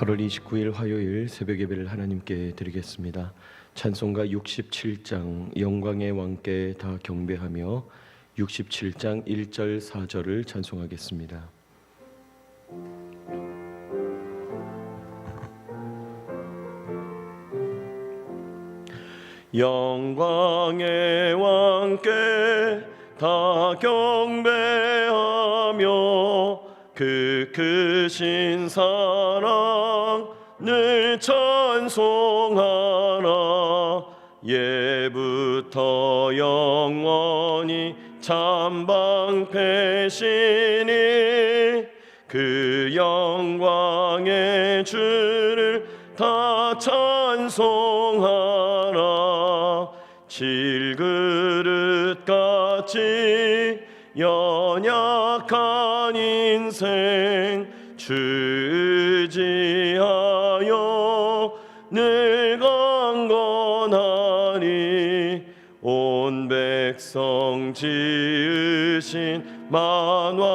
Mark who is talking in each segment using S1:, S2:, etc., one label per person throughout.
S1: 8월 29일 화요일 새벽 예배를 하나님께 드리겠습니다. 찬송가 67장 영광의 왕께 다 경배하며 67장 1절 4절을 찬송하겠습니다. 영광의 왕께 다 경배하며 그 크신 사랑을 찬송하라. 예부터 영원히 참방패시니 그 영광의 주를 다 찬송하라. 질그릇같이 연약한 인생 주 의지하여 늘 강건하니 온 백성 지으신 만왕이시니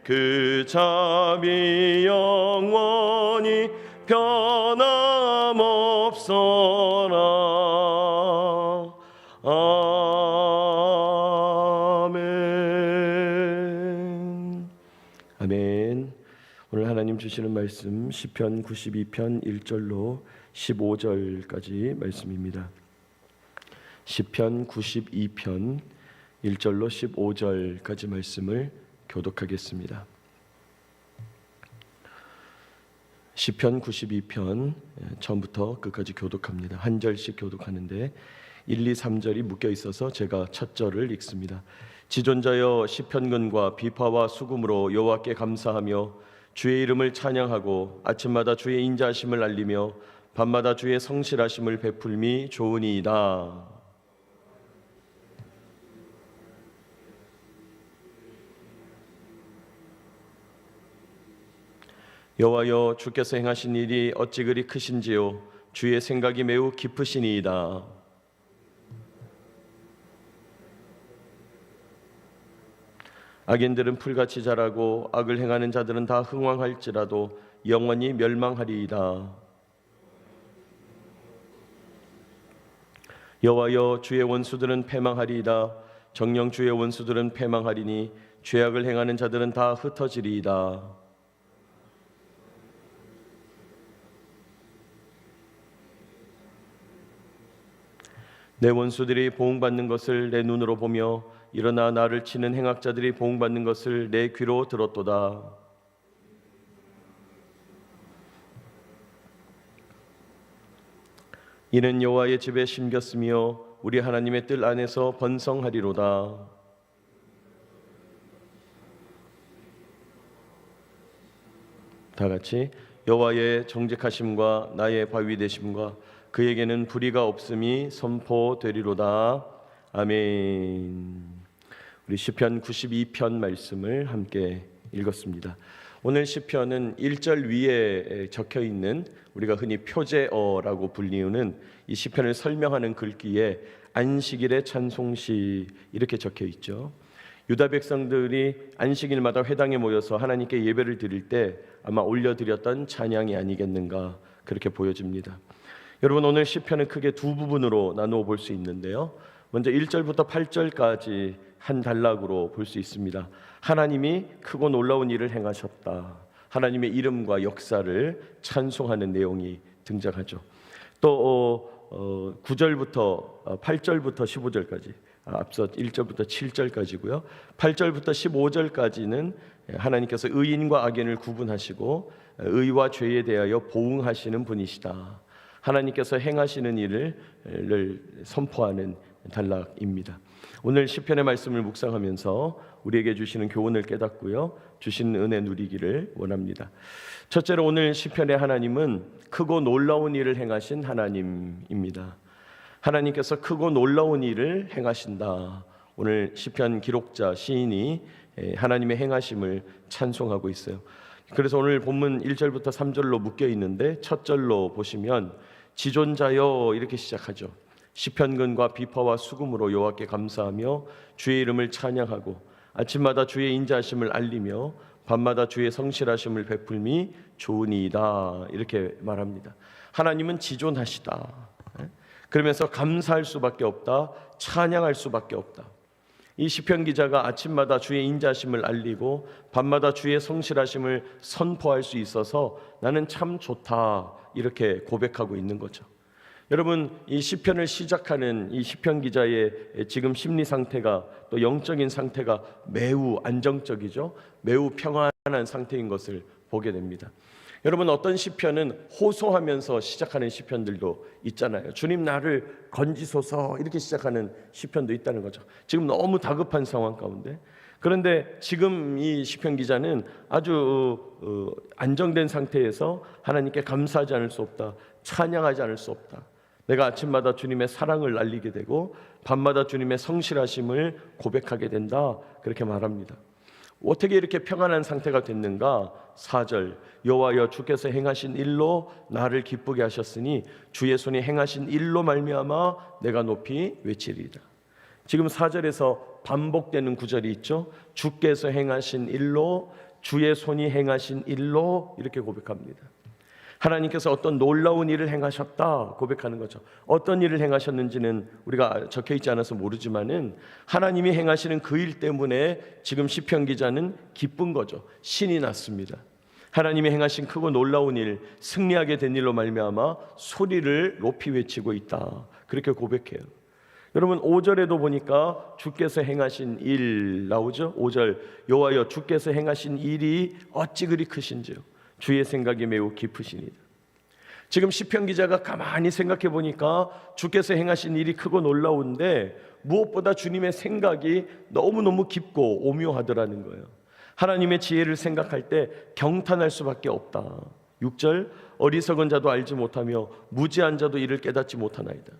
S1: 그 자비 영원히 변함없어라. 아멘. 아멘. 오늘 하나님 주시는 말씀 시편 92편 1절로 15절까지 말씀입니다. 시편 92편 1절로 15절까지 말씀을 교독하겠습니다. 시편 92편 처음부터 끝까지 교독합니다. 한 절씩 교독하는데 1, 2, 3절이 묶여 있어서 제가 첫 절을 읽습니다. 지존자여 시편근과 비파와 수금으로 여호와께 감사하며 주의 이름을 찬양하고 아침마다 주의 인자하심을 알리며 밤마다 주의 성실하심을 베풀미 좋으니이다. 여호와여 주께서 행하신 일이 어찌 그리 크신지요 주의 생각이 매우 깊으시니이다. 악인들은 풀같이 자라고 악을 행하는 자들은 다 흥왕할지라도 영원히 멸망하리이다. 여호와여 주의 원수들은 패망하리이다. 정녕 주의 원수들은 패망하리니 죄악을 행하는 자들은 다 흩어지리이다. 내 원수들이 보응받는 것을 내 눈으로 보며 일어나 나를 치는 행악자들이 보응받는 것을 내 귀로 들었도다. 이는 여호와의 집에 심겼으며 우리 하나님의 뜰 안에서 번성하리로다. 다 같이 여호와의 정직하심과 나의 바위 되심과 그에게는 불의가 없음이 선포되리로다. 아멘. 우리 시편 92편 말씀을 함께 읽었습니다. 오늘 시편은 1절 위에 적혀 있는 우리가 흔히 표제어라고 불리우는 이 시편을 설명하는 글귀에 안식일의 찬송시 이렇게 적혀 있죠. 유다 백성들이 안식일마다 회당에 모여서 하나님께 예배를 드릴 때 아마 올려드렸던 찬양이 아니겠는가 그렇게 보여집니다. 여러분, 오늘 시편은 크게 두 부분으로 나누어 볼 수 있는데요. 먼저 1절부터 8절까지 한 단락으로 볼 수 있습니다. 하나님이 크고 놀라운 일을 행하셨다. 하나님의 이름과 역사를 찬송하는 내용이 등장하죠. 또 9절부터 8절부터 15절까지 앞서 1절부터 7절까지고요. 8절부터 15절까지는 하나님께서 의인과 악인을 구분하시고 의와 죄에 대하여 보응하시는 분이시다. 하나님께서 행하시는 일을 선포하는 단락입니다. 오늘 시편의 말씀을 묵상하면서 우리에게 주시는 교훈을 깨닫고요, 주시는 은혜 누리기를 원합니다. 첫째로 오늘 시편의 하나님은 크고 놀라운 일을 행하신 하나님입니다. 하나님께서 크고 놀라운 일을 행하신다. 오늘 시편 기록자 시인이 하나님의 행하심을 찬송하고 있어요. 그래서 오늘 본문 1절부터 3절로 묶여 있는데 첫 절로 보시면 지존자여 이렇게 시작하죠. 시편근과 비파와 수금으로 여호와께 감사하며 주의 이름을 찬양하고 아침마다 주의 인자하심을 알리며 밤마다 주의 성실하심을 베풀미 좋으니이다. 이렇게 말합니다. 하나님은 지존하시다. 그러면서 감사할 수밖에 없다. 찬양할 수밖에 없다. 이 시편 기자가 아침마다 주의 인자심을 알리고 밤마다 주의 성실하심을 선포할 수 있어서 나는 참 좋다. 이렇게 고백하고 있는 거죠. 여러분, 이 시편을 시작하는 이 시편 기자의 지금 심리 상태가, 또 영적인 상태가 매우 안정적이죠. 매우 평안한 상태인 것을 보게 됩니다. 여러분, 어떤 시편은 호소하면서 시작하는 시편들도 있잖아요. 주님 나를 건지소서 이렇게 시작하는 시편도 있다는 거죠. 지금 너무 다급한 상황 가운데. 그런데 지금 이 시편 기자는 아주 안정된 상태에서 하나님께 감사하지 않을 수 없다. 찬양하지 않을 수 없다. 내가 아침마다 주님의 사랑을 알리게 되고 밤마다 주님의 성실하심을 고백하게 된다. 그렇게 말합니다. 어떻게 이렇게 평안한 상태가 됐는가? 4절, 여호와여 주께서 행하신 일로 나를 기쁘게 하셨으니 주의 손이 행하신 일로 말미암아 내가 높이 외치리이다. 지금 4절에서 반복되는 구절이 있죠. 주께서 행하신 일로, 주의 손이 행하신 일로, 이렇게 고백합니다. 하나님께서 어떤 놀라운 일을 행하셨다 고백하는 거죠. 어떤 일을 행하셨는지는 우리가 적혀있지 않아서 모르지만은 하나님이 행하시는 그 일 때문에 지금 시편 기자는 기쁜 거죠. 신이 났습니다. 하나님이 행하신 크고 놀라운 일, 승리하게 된 일로 말미암아 소리를 높이 외치고 있다. 그렇게 고백해요. 여러분, 5절에도 보니까 주께서 행하신 일 나오죠. 5절, 여호와여 주께서 행하신 일이 어찌 그리 크신지요. 주의 생각이 매우 깊으시니이다. 지금 시편 기자가 가만히 생각해 보니까 주께서 행하신 일이 크고 놀라운데 무엇보다 주님의 생각이 너무너무 깊고 오묘하더라는 거예요. 하나님의 지혜를 생각할 때 경탄할 수밖에 없다. 6절, 어리석은 자도 알지 못하며 무지한 자도 이를 깨닫지 못하나이다.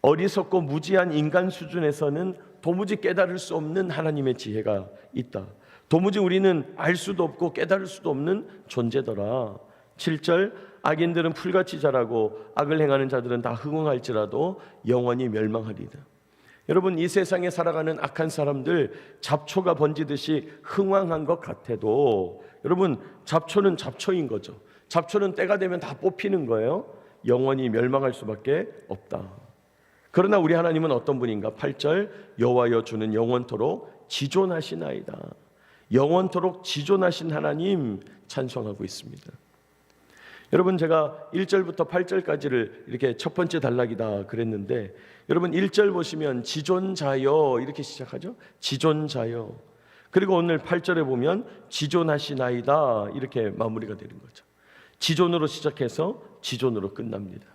S1: 어리석고 무지한 인간 수준에서는 도무지 깨달을 수 없는 하나님의 지혜가 있다. 도무지 우리는 알 수도 없고 깨달을 수도 없는 존재더라. 7절, 악인들은 풀같이 자라고 악을 행하는 자들은 다 흥황할지라도 영원히 멸망하리이다. 여러분, 이 세상에 살아가는 악한 사람들 잡초가 번지듯이 흥황한 것 같아도 여러분, 잡초는 잡초인 거죠. 잡초는 때가 되면 다 뽑히는 거예요. 영원히 멸망할 수밖에 없다. 그러나 우리 하나님은 어떤 분인가? 8절, 여호와여 주는 영원토록 지존하시나이다. 영원토록 지존하신 하나님 찬송하고 있습니다. 여러분, 제가 1절부터 8절까지를 이렇게 첫 번째 단락이다 그랬는데 여러분 1절 보시면 지존자여 이렇게 시작하죠. 지존자여. 그리고 오늘 8절에 보면 지존하시나이다 이렇게 마무리가 되는 거죠. 지존으로 시작해서 지존으로 끝납니다.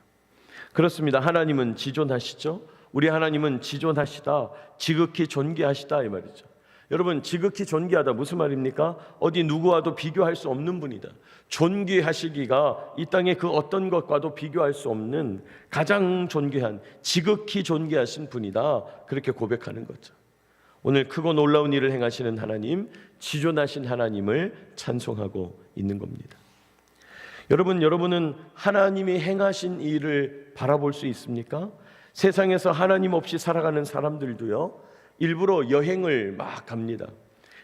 S1: 그렇습니다. 하나님은 지존하시죠. 우리 하나님은 지존하시다, 지극히 존귀하시다 이 말이죠. 여러분, 지극히 존귀하다 무슨 말입니까? 어디 누구와도 비교할 수 없는 분이다. 존귀하시기가 이 땅의 그 어떤 것과도 비교할 수 없는 가장 존귀한, 지극히 존귀하신 분이다. 그렇게 고백하는 거죠. 오늘 크고 놀라운 일을 행하시는 하나님, 지존하신 하나님을 찬송하고 있는 겁니다. 여러분은 하나님이 행하신 일을 바라볼 수 있습니까? 세상에서 하나님 없이 살아가는 사람들도요, 일부러 여행을 막 갑니다.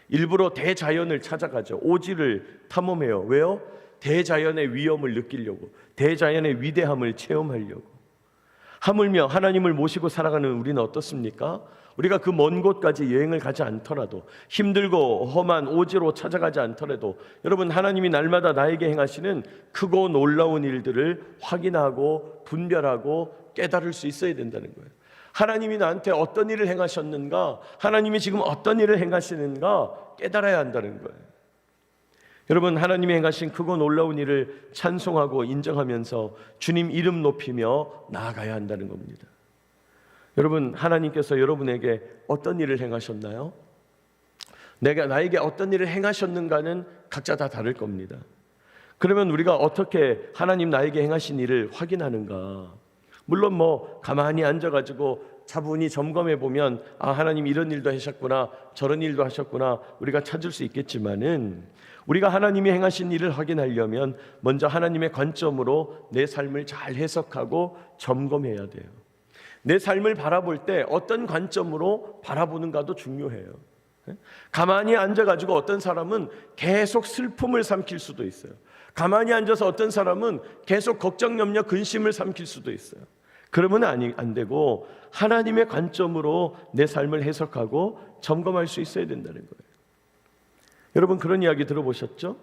S1: 일부러 대자연을 찾아가죠. 오지를 탐험해요. 왜요? 대자연의 위엄을 느끼려고, 대자연의 위대함을 체험하려고. 하물며 하나님을 모시고 살아가는 우리는 어떻습니까? 우리가 그 먼 곳까지 여행을 가지 않더라도, 힘들고 험한 오지로 찾아가지 않더라도 여러분, 하나님이 날마다 나에게 행하시는 크고 놀라운 일들을 확인하고 분별하고 깨달을 수 있어야 된다는 거예요. 하나님이 나한테 어떤 일을 행하셨는가, 하나님이 지금 어떤 일을 행하시는가 깨달아야 한다는 거예요. 여러분, 하나님이 행하신 크고 놀라운 일을 찬송하고 인정하면서 주님 이름 높이며 나아가야 한다는 겁니다. 여러분, 하나님께서 여러분에게 어떤 일을 행하셨나요? 나에게 어떤 일을 행하셨는가는 각자 다 다를 겁니다. 그러면 우리가 어떻게 하나님 나에게 행하신 일을 확인하는가? 물론 가만히 앉아가지고 차분히 점검해 보면 하나님 이런 일도 하셨구나, 저런 일도 하셨구나 우리가 찾을 수 있겠지만은, 우리가 하나님이 행하신 일을 확인하려면 먼저 하나님의 관점으로 내 삶을 잘 해석하고 점검해야 돼요. 내 삶을 바라볼 때 어떤 관점으로 바라보는가도 중요해요. 가만히 앉아가지고 어떤 사람은 계속 슬픔을 삼킬 수도 있어요. 가만히 앉아서 어떤 사람은 계속 걱정, 염려, 근심을 삼킬 수도 있어요. 그러면 안 되고 하나님의 관점으로 내 삶을 해석하고 점검할 수 있어야 된다는 거예요. 여러분 그런 이야기 들어보셨죠?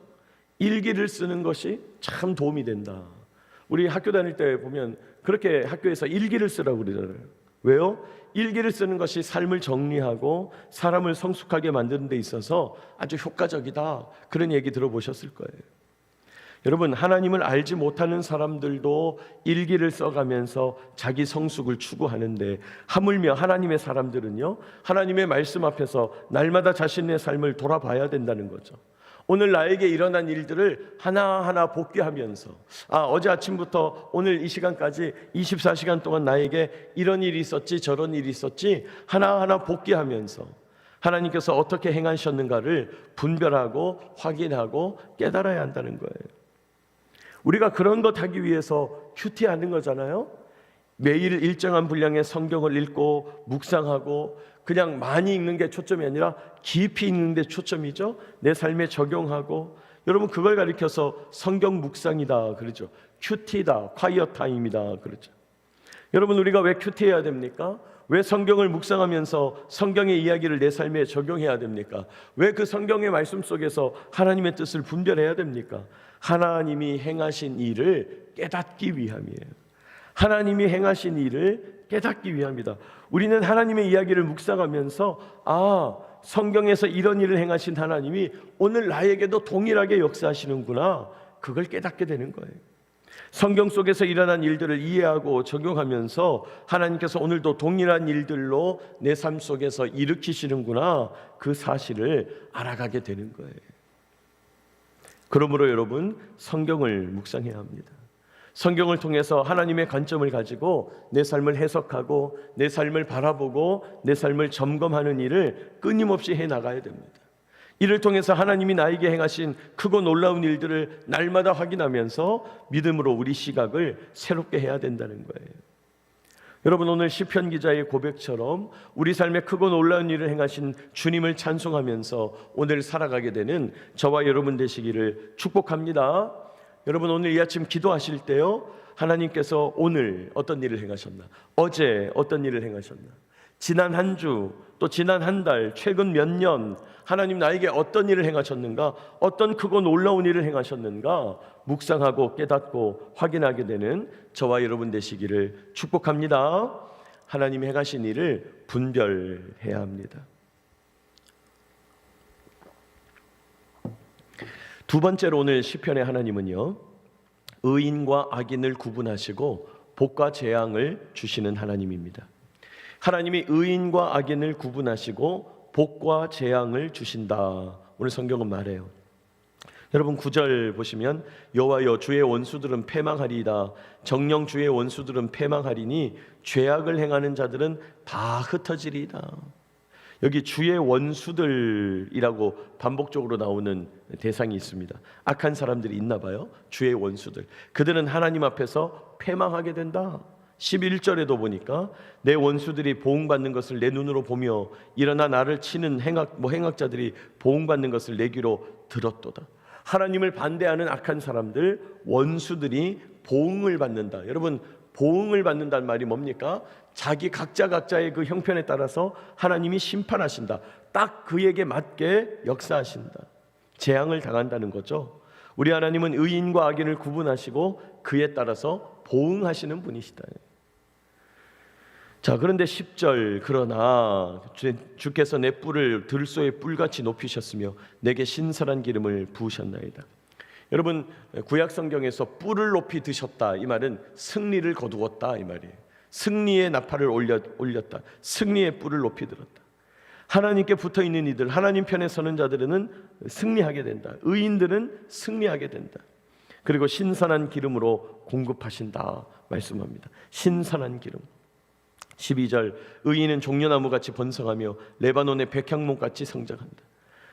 S1: 일기를 쓰는 것이 참 도움이 된다. 우리 학교 다닐 때 보면 그렇게 학교에서 일기를 쓰라고 그러잖아요. 왜요? 일기를 쓰는 것이 삶을 정리하고 사람을 성숙하게 만드는 데 있어서 아주 효과적이다. 그런 얘기 들어보셨을 거예요. 여러분 하나님을 알지 못하는 사람들도 일기를 써가면서 자기 성숙을 추구하는데 하물며 하나님의 사람들은요, 하나님의 말씀 앞에서 날마다 자신의 삶을 돌아봐야 된다는 거죠. 오늘 나에게 일어난 일들을 하나하나 복귀하면서 어제 아침부터 오늘 이 시간까지 24시간 동안 나에게 이런 일이 있었지 저런 일이 있었지 하나하나 복귀하면서 하나님께서 어떻게 행하셨는가를 분별하고 확인하고 깨달아야 한다는 거예요. 우리가 그런 것 하기 위해서 큐티하는 거잖아요. 매일 일정한 분량의 성경을 읽고 묵상하고 그냥 많이 읽는 게 초점이 아니라 깊이 읽는 데 초점이죠. 내 삶에 적용하고, 여러분 그걸 가리켜서 성경 묵상이다 그러죠. 큐티다, 콰이어 타임이다 그러죠. 여러분 우리가 왜 큐티해야 됩니까? 왜 성경을 묵상하면서 성경의 이야기를 내 삶에 적용해야 됩니까? 왜 그 성경의 말씀 속에서 하나님의 뜻을 분별해야 됩니까? 하나님이 행하신 일을 깨닫기 위함이에요. 하나님이 행하신 일을 깨닫기 위함이다. 우리는 하나님의 이야기를 묵상하면서 성경에서 이런 일을 행하신 하나님이 오늘 나에게도 동일하게 역사하시는구나, 그걸 깨닫게 되는 거예요. 성경 속에서 일어난 일들을 이해하고 적용하면서 하나님께서 오늘도 동일한 일들로 내 삶 속에서 일으키시는구나, 그 사실을 알아가게 되는 거예요. 그러므로 여러분 성경을 묵상해야 합니다. 성경을 통해서 하나님의 관점을 가지고 내 삶을 해석하고 내 삶을 바라보고 내 삶을 점검하는 일을 끊임없이 해나가야 됩니다. 이를 통해서 하나님이 나에게 행하신 크고 놀라운 일들을 날마다 확인하면서 믿음으로 우리 시각을 새롭게 해야 된다는 거예요. 여러분 오늘 시편 기자의 고백처럼 우리 삶에 크고 놀라운 일을 행하신 주님을 찬송하면서 오늘 살아가게 되는 저와 여러분 되시기를 축복합니다. 여러분 오늘 이 아침 기도하실 때요, 하나님께서 오늘 어떤 일을 행하셨나, 어제 어떤 일을 행하셨나, 지난 한 주, 또 지난 한 달, 최근 몇 년 하나님 나에게 어떤 일을 행하셨는가, 어떤 크고 놀라운 일을 행하셨는가 묵상하고 깨닫고 확인하게 되는 저와 여러분 되시기를 축복합니다. 하나님이 행하신 일을 분별해야 합니다. 두 번째로 오늘 시편의 하나님은요, 의인과 악인을 구분하시고 복과 재앙을 주시는 하나님입니다. 하나님이 의인과 악인을 구분하시고 복과 재앙을 주신다, 오늘 성경은 말해요. 여러분 9절 보시면 여호와여 주의 원수들은 패망하리이다. 정녕 주의 원수들은 패망하리니 죄악을 행하는 자들은 다 흩어지리이다. 여기 주의 원수들이라고 반복적으로 나오는 대상이 있습니다. 악한 사람들이 있나 봐요. 주의 원수들, 그들은 하나님 앞에서 패망하게 된다. 11절에도 보니까 내 원수들이 보응받는 것을 내 눈으로 보며 일어나 나를 치는 행악자들이 보응받는 것을 내 귀로 들었도다. 하나님을 반대하는 악한 사람들, 원수들이 보응을 받는다. 여러분 보응을 받는다는 말이 뭡니까? 자기 각자의 그 형편에 따라서 하나님이 심판하신다. 딱 그에게 맞게 역사하신다. 재앙을 당한다는 거죠. 우리 하나님은 의인과 악인을 구분하시고 그에 따라서 보응하시는 분이시다. 자, 그런데 10절 그러나 주께서 내 뿔을 들소의 뿔같이 높이셨으며 내게 신선한 기름을 부으셨나이다. 여러분 구약 성경에서 뿔을 높이 드셨다, 이 말은 승리를 거두었다 이 말이에요. 승리의 나팔을 올렸다. 승리의 뿔을 높이 들었다. 하나님께 붙어있는 이들, 하나님 편에 서는 자들은 승리하게 된다. 의인들은 승리하게 된다. 그리고 신선한 기름으로 공급하신다 말씀합니다. 신선한 기름. 12절 의인은 종려나무같이 번성하며 레바논의 백향목같이 성장한다.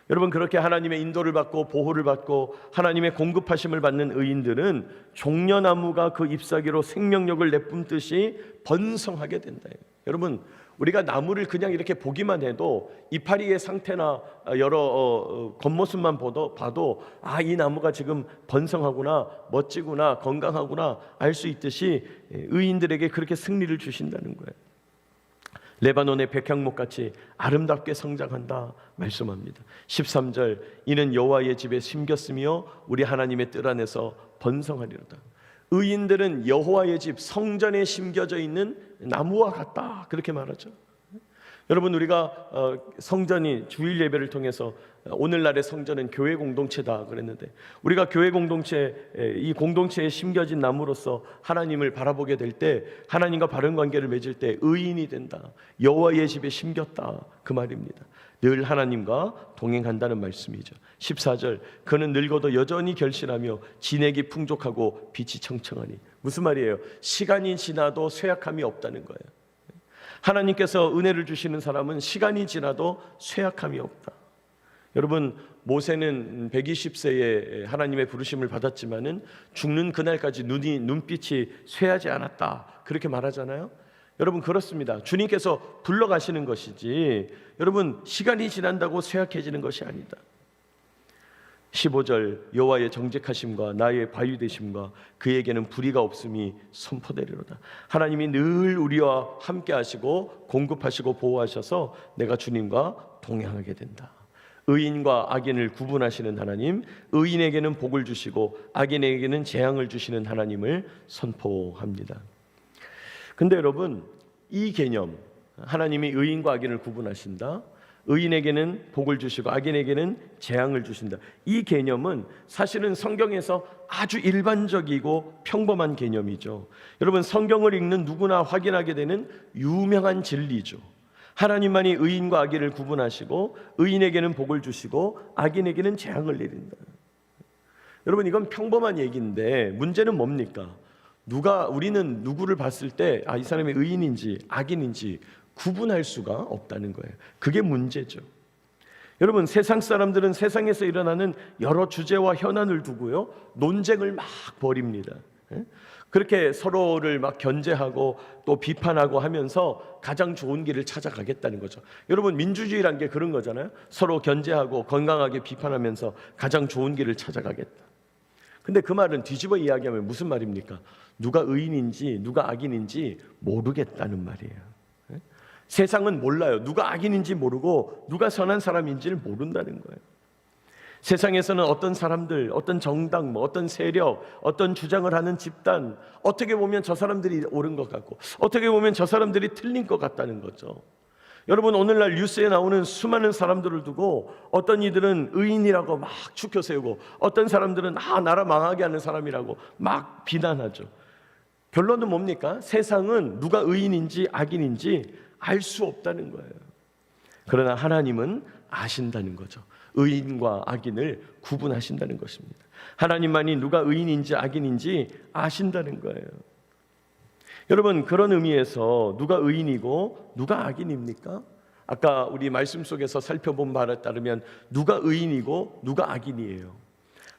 S1: 여러분 그렇게 하나님의 인도를 받고 보호를 받고 하나님의 공급하심을 받는 의인들은 종려나무가 그 잎사귀로 생명력을 내뿜듯이 번성하게 된다. 여러분, 우리가 나무를 그냥 이렇게 보기만 해도 이파리의 상태나 여러 겉모습만 봐도 이 나무가 지금 번성하구나, 멋지구나, 건강하구나 알 수 있듯이 의인들에게 그렇게 승리를 주신다는 거예요. 레바논의 백향목같이 아름답게 성장한다 말씀합니다. 13절, 이는 여호와의 집에 심겼으며 우리 하나님의 뜰 안에서 번성하리로다. 의인들은 여호와의 집 성전에 심겨져 있는 나무와 같다, 그렇게 말하죠. 여러분, 우리가 성전이 주일 예배를 통해서 오늘날의 성전은 교회 공동체다 그랬는데, 우리가 교회 공동체, 이 공동체에 심겨진 나무로서 하나님을 바라보게 될 때, 하나님과 바른 관계를 맺을 때 의인이 된다, 여호와의 집에 심겼다, 그 말입니다. 늘 하나님과 동행한다는 말씀이죠. 14절, 그는 늙어도 여전히 결실하며 진액이 풍족하고 빛이 청청하니. 무슨 말이에요? 시간이 지나도 쇠약함이 없다는 거예요. 하나님께서 은혜를 주시는 사람은 시간이 지나도 쇠약함이 없다. 여러분, 모세는 120세에 하나님의 부르심을 받았지만은 죽는 그날까지 눈빛이 쇠하지 않았다, 그렇게 말하잖아요. 여러분, 그렇습니다. 주님께서 불러가시는 것이지, 여러분, 시간이 지난다고 쇠약해지는 것이 아니다. 15절, 여호와의 정직하심과 나의 바위 되심과 그에게는 불의가 없음이 선포되리로다. 하나님이 늘 우리와 함께 하시고 공급하시고 보호하셔서 내가 주님과 동행하게 된다. 의인과 악인을 구분하시는 하나님, 의인에게는 복을 주시고 악인에게는 재앙을 주시는 하나님을 선포합니다. 근데 여러분, 이 개념, 하나님이 의인과 악인을 구분하신다, 의인에게는 복을 주시고 악인에게는 재앙을 주신다, 이 개념은 사실은 성경에서 아주 일반적이고 평범한 개념이죠. 여러분, 성경을 읽는 누구나 확인하게 되는 유명한 진리죠. 하나님만이 의인과 악인을 구분하시고 의인에게는 복을 주시고 악인에게는 재앙을 내린다. 여러분, 이건 평범한 얘기인데 문제는 뭡니까? 우리는 누구를 봤을 때 이 사람이 의인인지 악인인지 구분할 수가 없다는 거예요. 그게 문제죠. 여러분, 세상 사람들은 세상에서 일어나는 여러 주제와 현안을 두고요, 논쟁을 막 벌입니다. 그렇게 서로를 막 견제하고 또 비판하고 하면서 가장 좋은 길을 찾아가겠다는 거죠. 여러분, 민주주의란 게 그런 거잖아요. 서로 견제하고 건강하게 비판하면서 가장 좋은 길을 찾아가겠다. 근데 그 말은 뒤집어 이야기하면 무슨 말입니까? 누가 의인인지 누가 악인인지 모르겠다는 말이에요. 세상은 몰라요. 누가 악인인지 모르고 누가 선한 사람인지를 모른다는 거예요. 세상에서는 어떤 사람들, 어떤 정당, 어떤 세력, 어떤 주장을 하는 집단, 어떻게 보면 저 사람들이 옳은 것 같고 어떻게 보면 저 사람들이 틀린 것 같다는 거죠. 여러분, 오늘날 뉴스에 나오는 수많은 사람들을 두고 어떤 이들은 의인이라고 막 추켜 세우고 어떤 사람들은 나라 망하게 하는 사람이라고 막 비난하죠. 결론은 뭡니까? 세상은 누가 의인인지 악인인지 알 수 없다는 거예요. 그러나 하나님은 아신다는 거죠. 의인과 악인을 구분하신다는 것입니다. 하나님만이 누가 의인인지 악인인지 아신다는 거예요. 여러분, 그런 의미에서 누가 의인이고 누가 악인입니까? 아까 우리 말씀 속에서 살펴본 바에 따르면 누가 의인이고 누가 악인이에요.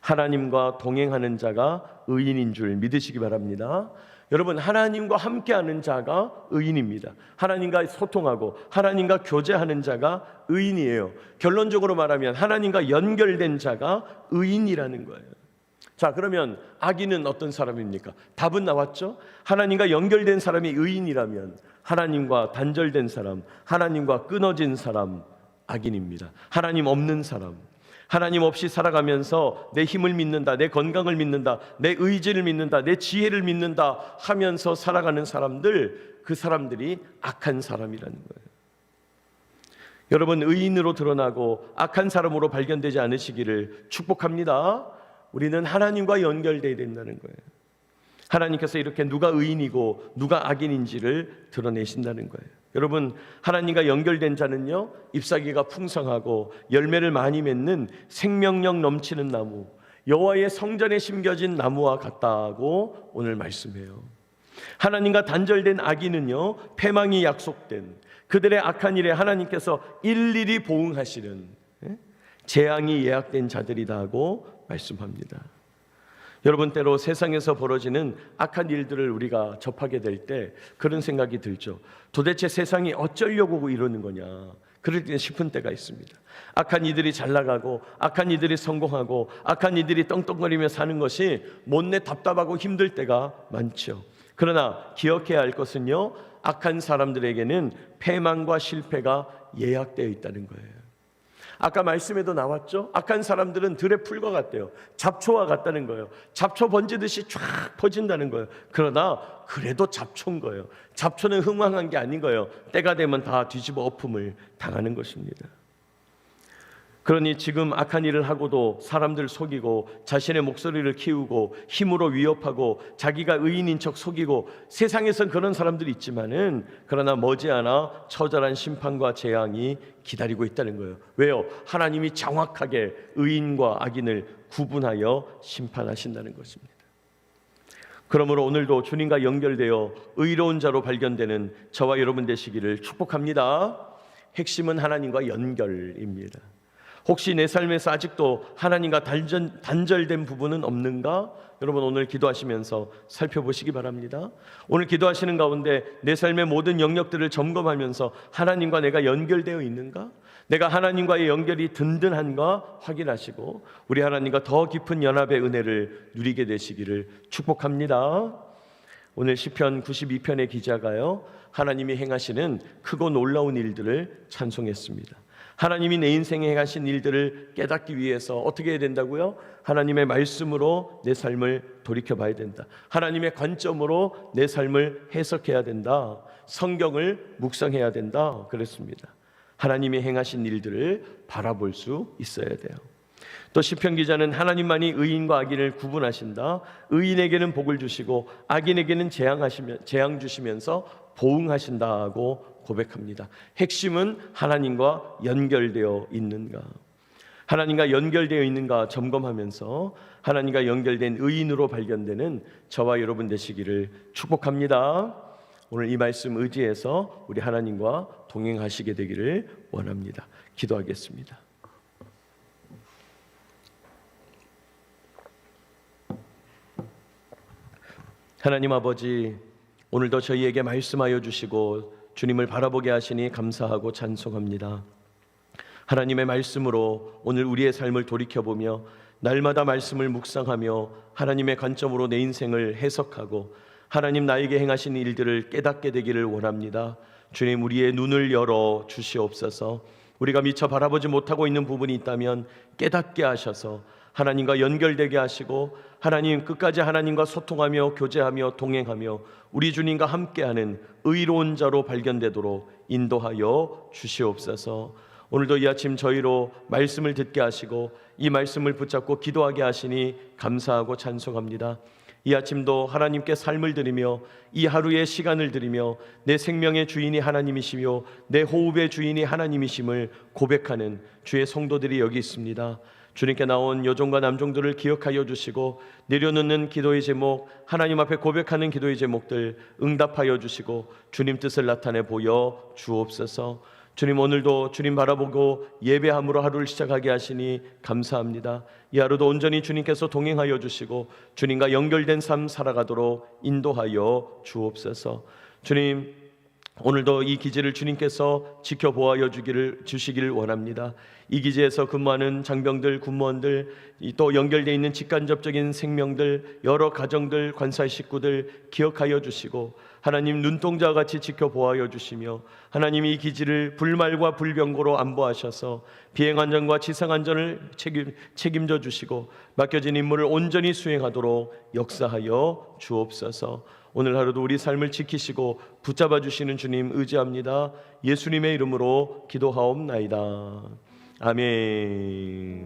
S1: 하나님과 동행하는 자가 의인인 줄 믿으시기 바랍니다. 여러분, 하나님과 함께하는 자가 의인입니다. 하나님과 소통하고 하나님과 교제하는 자가 의인이에요. 결론적으로 말하면 하나님과 연결된 자가 의인이라는 거예요. 자, 그러면 악인은 어떤 사람입니까? 답은 나왔죠? 하나님과 연결된 사람이 의인이라면 하나님과 단절된 사람, 하나님과 끊어진 사람, 악인입니다. 하나님 없는 사람, 하나님 없이 살아가면서 내 힘을 믿는다, 내 건강을 믿는다, 내 의지를 믿는다, 내 지혜를 믿는다 하면서 살아가는 사람들, 그 사람들이 악한 사람이라는 거예요. 여러분, 의인으로 드러나고 악한 사람으로 발견되지 않으시기를 축복합니다. 우리는 하나님과 연결되어야 된다는 거예요. 하나님께서 이렇게 누가 의인이고 누가 악인인지를 드러내신다는 거예요. 여러분, 하나님과 연결된 자는요, 잎사귀가 풍성하고 열매를 많이 맺는 생명력 넘치는 나무, 여호와의 성전에 심겨진 나무와 같다고 오늘 말씀해요. 하나님과 단절된 악인은요, 패망이 약속된 그들의 악한 일에 하나님께서 일일이 보응하시는 재앙이 예약된 자들이다 하고 말씀합니다. 여러분, 때로 세상에서 벌어지는 악한 일들을 우리가 접하게 될 때 그런 생각이 들죠. 도대체 세상이 어쩌려고 이러는 거냐, 그럴 때 싶은 때가 있습니다. 악한 이들이 잘 나가고 악한 이들이 성공하고 악한 이들이 떵떵거리며 사는 것이 못내 답답하고 힘들 때가 많죠. 그러나 기억해야 할 것은요, 악한 사람들에게는 패망과 실패가 예약되어 있다는 거예요. 아까 말씀에도 나왔죠. 악한 사람들은 들의 풀과 같대요. 잡초와 같다는 거예요. 잡초 번지듯이 쫙 퍼진다는 거예요. 그러나 그래도 잡초인 거예요. 잡초는 흥왕한 게 아닌 거예요. 때가 되면 다 뒤집어 엎음을 당하는 것입니다. 그러니 지금 악한 일을 하고도 사람들 속이고 자신의 목소리를 키우고 힘으로 위협하고 자기가 의인인 척 속이고, 세상에선 그런 사람들이 있지만은 그러나 머지않아 처절한 심판과 재앙이 기다리고 있다는 거예요. 왜요? 하나님이 정확하게 의인과 악인을 구분하여 심판하신다는 것입니다. 그러므로 오늘도 주님과 연결되어 의로운 자로 발견되는 저와 여러분 되시기를 축복합니다. 핵심은 하나님과 연결입니다. 혹시 내 삶에서 아직도 하나님과 단절된 부분은 없는가? 여러분, 오늘 기도하시면서 살펴보시기 바랍니다. 오늘 기도하시는 가운데 내 삶의 모든 영역들을 점검하면서 하나님과 내가 연결되어 있는가? 내가 하나님과의 연결이 든든한가 확인하시고 우리 하나님과 더 깊은 연합의 은혜를 누리게 되시기를 축복합니다. 오늘 시편 92편의 기자가요, 하나님이 행하시는 크고 놀라운 일들을 찬송했습니다. 하나님이 내 인생에 행하신 일들을 깨닫기 위해서 어떻게 해야 된다고요? 하나님의 말씀으로 내 삶을 돌이켜봐야 된다. 하나님의 관점으로 내 삶을 해석해야 된다. 성경을 묵상해야 된다. 그랬습니다. 하나님이 행하신 일들을 바라볼 수 있어야 돼요. 또 시편 기자는 하나님만이 의인과 악인을 구분하신다. 의인에게는 복을 주시고 악인에게는 재앙 주시면서 보응하신다고 고백합니다. 핵심은 하나님과 연결되어 있는가, 하나님과 연결되어 있는가 점검하면서 하나님과 연결된 의인으로 발견되는 저와 여러분 되시기를 축복합니다. 오늘 이 말씀 의지해서 우리 하나님과 동행하시게 되기를 원합니다. 기도하겠습니다. 하나님 아버지, 오늘도 저희에게 말씀하여 주시고 주님을 바라보게 하시니 감사하고 찬송합니다. 하나님의 말씀으로 오늘 우리의 삶을 돌이켜보며 날마다 말씀을 묵상하며 하나님의 관점으로 내 인생을 해석하고 하나님 나에게 행하신 일들을 깨닫게 되기를 원합니다. 주님, 우리의 눈을 열어 주시옵소서. 우리가 미처 바라보지 못하고 있는 부분이 있다면 깨닫게 하셔서 하나님과 연결되게 하시고 하나님 끝까지 하나님과 소통하며 교제하며 동행하며 우리 주님과 함께하는 의로운 자로 발견되도록 인도하여 주시옵소서. 오늘도 이 아침 저희로 말씀을 듣게 하시고 이 말씀을 붙잡고 기도하게 하시니 감사하고 찬송합니다. 이 아침도 하나님께 삶을 드리며 이 하루의 시간을 드리며 내 생명의 주인이 하나님이시며 내 호흡의 주인이 하나님이심을 고백하는 주의 성도들이 여기 있습니다. 주님께 나온 여종과 남종들을 기억하여 주시고 내려놓는 기도의 제목, 하나님 앞에 고백하는 기도의 제목들 응답하여 주시고 주님 뜻을 나타내 보여 주옵소서. 주님, 오늘도 주님 바라보고 예배함으로 하루를 시작하게 하시니 감사합니다. 이 하루도 온전히 주님께서 동행하여 주시고 주님과 연결된 삶 살아가도록 인도하여 주옵소서. 주님, 오늘도 이 기지를 주님께서 지켜보아여 주시기를 원합니다. 이 기지에서 근무하는 장병들, 군무원들, 또 연결되어 있는 직간접적인 생명들, 여러 가정들, 관사의 식구들 기억하여 주시고 하나님 눈동자와 같이 지켜보아여 주시며 하나님 이 기지를 불말과 불병거로 안보하셔서 비행안전과 지상안전을 책임져 주시고 맡겨진 임무를 온전히 수행하도록 역사하여 주옵소서. 오늘 하루도 우리 삶을 지키시고 붙잡아 주시는 주님 의지합니다. 예수님의 이름으로 기도하옵나이다. 아멘.